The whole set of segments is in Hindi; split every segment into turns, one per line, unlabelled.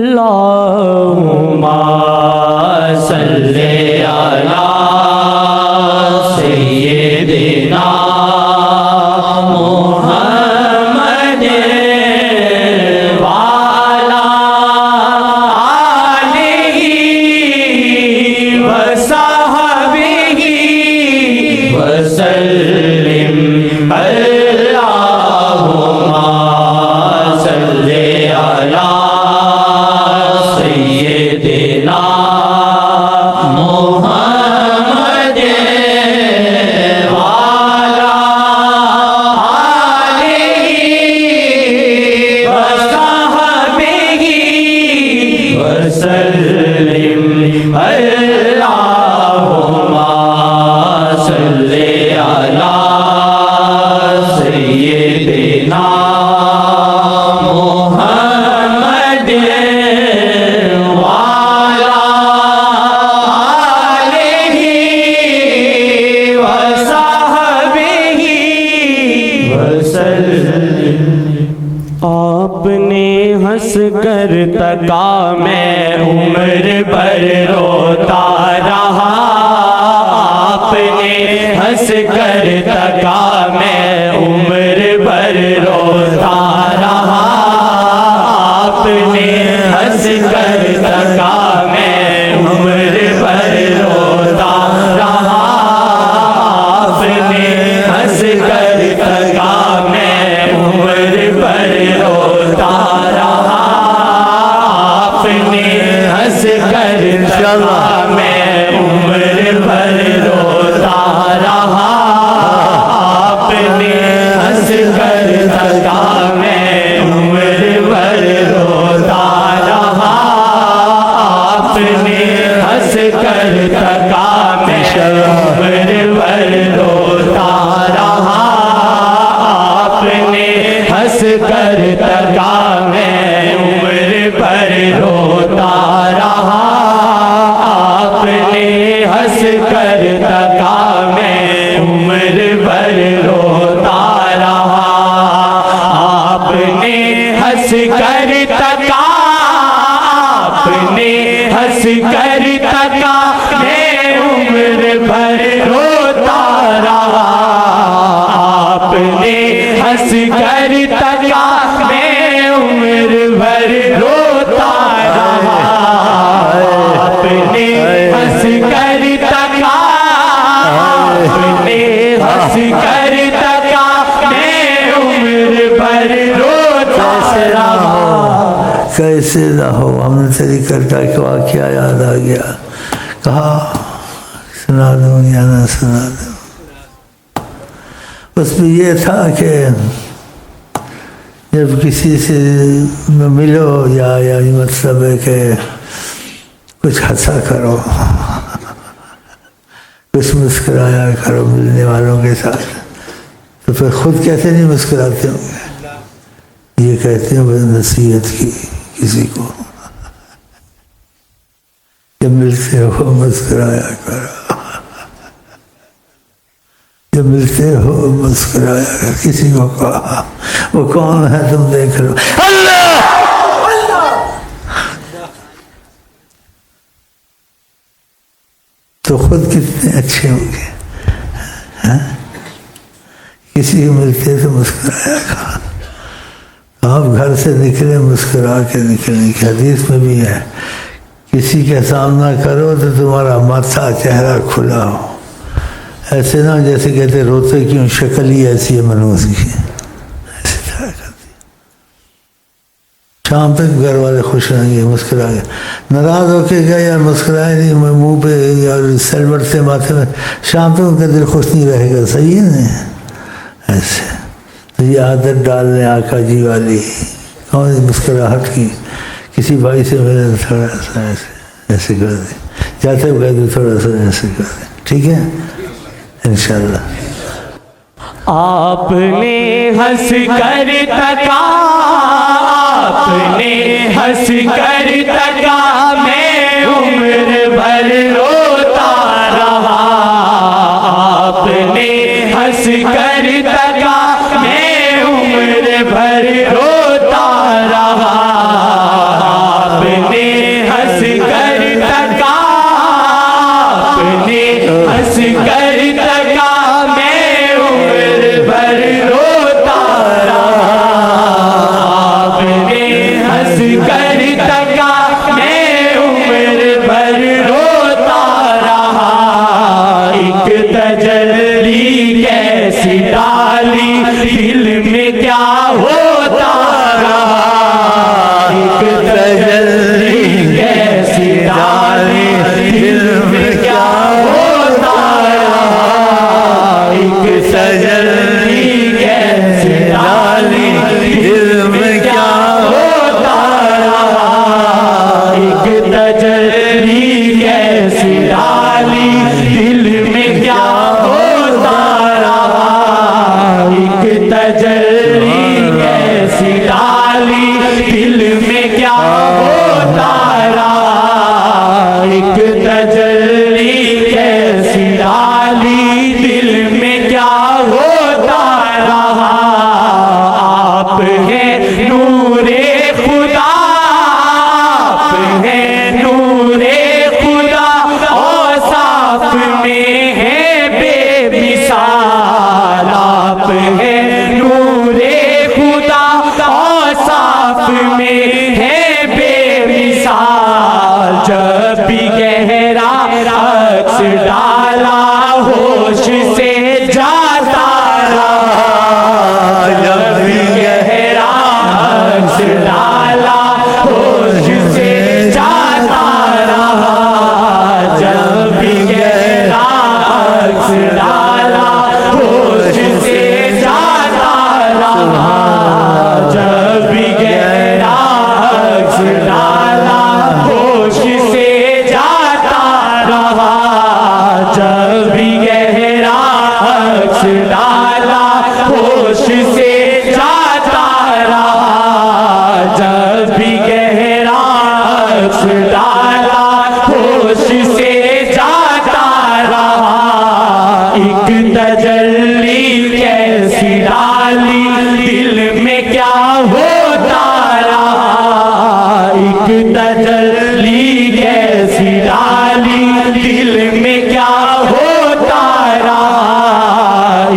अल्लाहुम्मा सल्ले अला सय्यिदिना मुहम्मद वाला आलिही वसहबिही वसल्लिम। अल्लाहुम्मा सल्ले अला सय्यिदिना मुहम्मद वाला आलिही वसहबिही वसल्लिम। अल्लाहुम्मा सल्ले अला सय्यिदिना मुहम्मद वाला आलिही वसहबिही वसल्लिम। आपने हंस कर तका मैं उम्र भर रोता रहा। आपने हंस कर तका मैं उम्र भर रोता रहा। आपने हंस कर तका मैं उम्र भर रोता रहा। आपने हंस कर तका मैं उम्र भर रोता रहा। आपने हंस कर तका मैं उम्र भर रोता रहा। आपने हंस कर तका मैं उम्र भर रोता रहा। आपने हंस कर तका मैं उम्र भर रोता रहा। आपने हंस कर तका मैं उम्र भर रोता रहा। आपने हंस कर तका मैं उम्र भर रोता रहा। आपने हंस कर तका आपने हंस कर तका मैं उम्र भर रोता रहा। आपने हंस कर तका मैं उम्र भर रोता रहा। आपने हंस कर तका आपने हंस कर तका मैं उम्र भर रोता रहा।
कैसे ना हो, हमने तेरी करता के वाक़या याद आ गया, कहा सुना दूँ या ना सुना दूँ। उसमें ये था कि जब किसी से मिलो या मतलब है कि कुछ हंसा करो, कुछ मुस्कुराया करो मिलने वालों के साथ, तो फिर खुद कैसे नहीं मुस्कुराते होंगे। ये कहते हैं बस नसीहत की किसी को, जब मिलते हो मुस्कुराया करो, जब मिलते हो मुस्कुराया करो। किसी को कहा वो कौन है तुम देख लो, अल्लाह। तो खुद कितने अच्छे होंगे, हैं? किसी को मिलते तो मुस्कुराया करो। आप घर से निकले मुस्कुरा के निकलने की हदीस में भी है, किसी का सामना करो तो तुम्हारा माथा चेहरा खुला हो, ऐसे ना जैसे कहते रोते क्यों, शक्ल ही ऐसी है मनोज की, ऐसे तरह करती। शाम तक घर वाले खुश रहेंगे, मुस्कुरा के, नाराज होके गए यार मुस्कुराए नहीं मुंह पे यार सलवट से माथे में, शाम तक उनका दिल खुश नहीं रहेगा। सही है ना? ऐसे तो ये आदत डाल लें आका जी वाली, कौन मुस्कुराहट की, किसी भाई से मिले थोड़ा सा ऐसे कर दे, जाते हुए कह दो थोड़ा सा ऐसे कर दे, ठीक है इंशाल्लाह।
आपने हंस कर तका आपने हंस कर तका मैं उम्र भर रोता रहा। आपने हंस कर तका मैं उम्र भर रोता रहा। आपने होता रहा, एक तजल्ली कैसी डाली दिल में क्या होता रहा। आप हैं नूरे खुदा, आप हैं नूरे खुदा, औसाफ में है बेमिसाल। आप हैं नूरे खुदा, औसाफ में है बेमिसाल। जब भी गहरा अक्स डाला होश से जाता रहा, जब भी गहरा अक्स डाला होश से जाता रहा, जब भी गहरा अक्स डाला होश से जाता रहा, जब भी गहरा अक्स डाला होश से जाता रहा, जब भी गहरा अक्स डाला होश से जाता रहा, जब भी गहरा अक्स डाला होश से जाता रहा। एक तजल्ली कैसी डाली दिल में क्या होता रहा, एक तजल्ली कैसी डाली दिल में क्या होता रहा,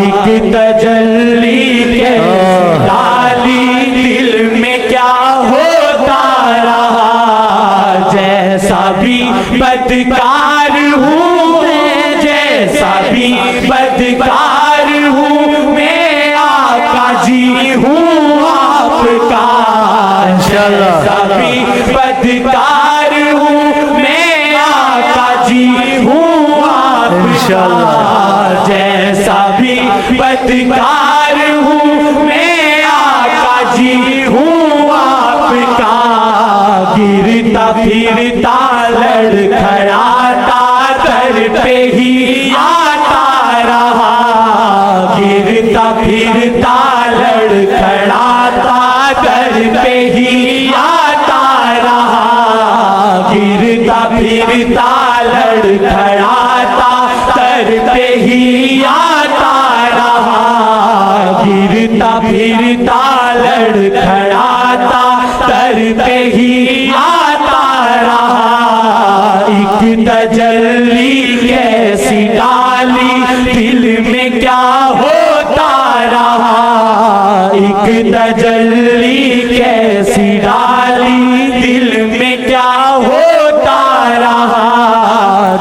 एक तजल्ली कैसी डाली दिल में क्या होता रहा। जैसा भी बदकार हूँ मैं, जैसा भी बदकार हूँ मैं, आका जी हूँ आपका। जैसा भी बदकार हूँ मैं, आका जी हूँ आपका। जैसा भी बदकार हूँ मैं, आका जी हूँ आपका। गिरता फिरता लड़खड़ाता दर पे ही आता रहा, गिरता फिरता लड़खड़ाता दर पे ही आता रहा, गिरता फिरता लड़खड़ाता दर पे ही आता रहा, गिरता फिरता लड़खड़ाता दर पे ही आता रहा। एक तजल्ली कैसी डाली दिल में क्या होता रहा, एक तजल्ली कैसी डाली दिल में क्या होता रहा।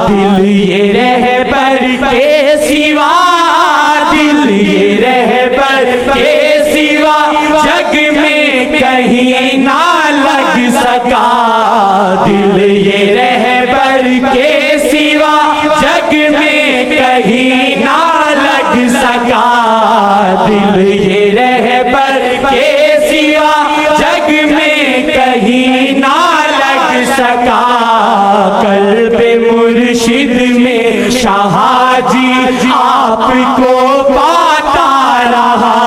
दिल ये रहबर के सिवा, दिल ये रहबर के सिवा जग में कहीं ना लग सका। दिल ये रहबर के सिवा जग में कहीं ना लग सका। दिल ये रहबर के सिवा जग में कहीं ना लग सका। कल्बे मुर्शिद में शाहजी आपको पाता रहा,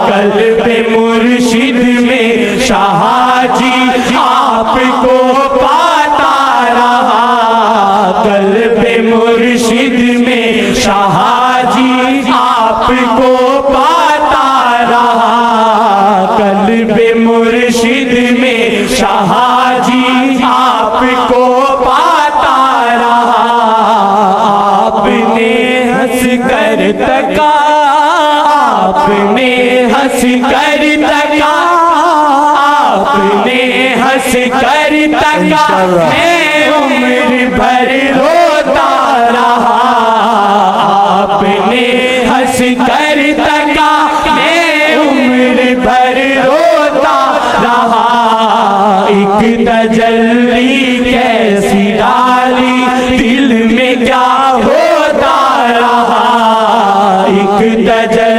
कल्बे मुर्शिद में शाहजी आपको पाता रहा, कल्बे मुर्शिद में शाहजी आपको पाता रहा, कल्बे मुर्शिद में शाहजी आपको पाता रहा। आपने हंस कर तका, आपने हंस कर तका, आपने हंस कर तका, मैं उम्र भर रोता रहा। आपने हंस कर तका, मैं उम्र भर रोता रहा। एक तजल्ली कैसी डाली दिल में क्या होता रहा, एक तजल्ली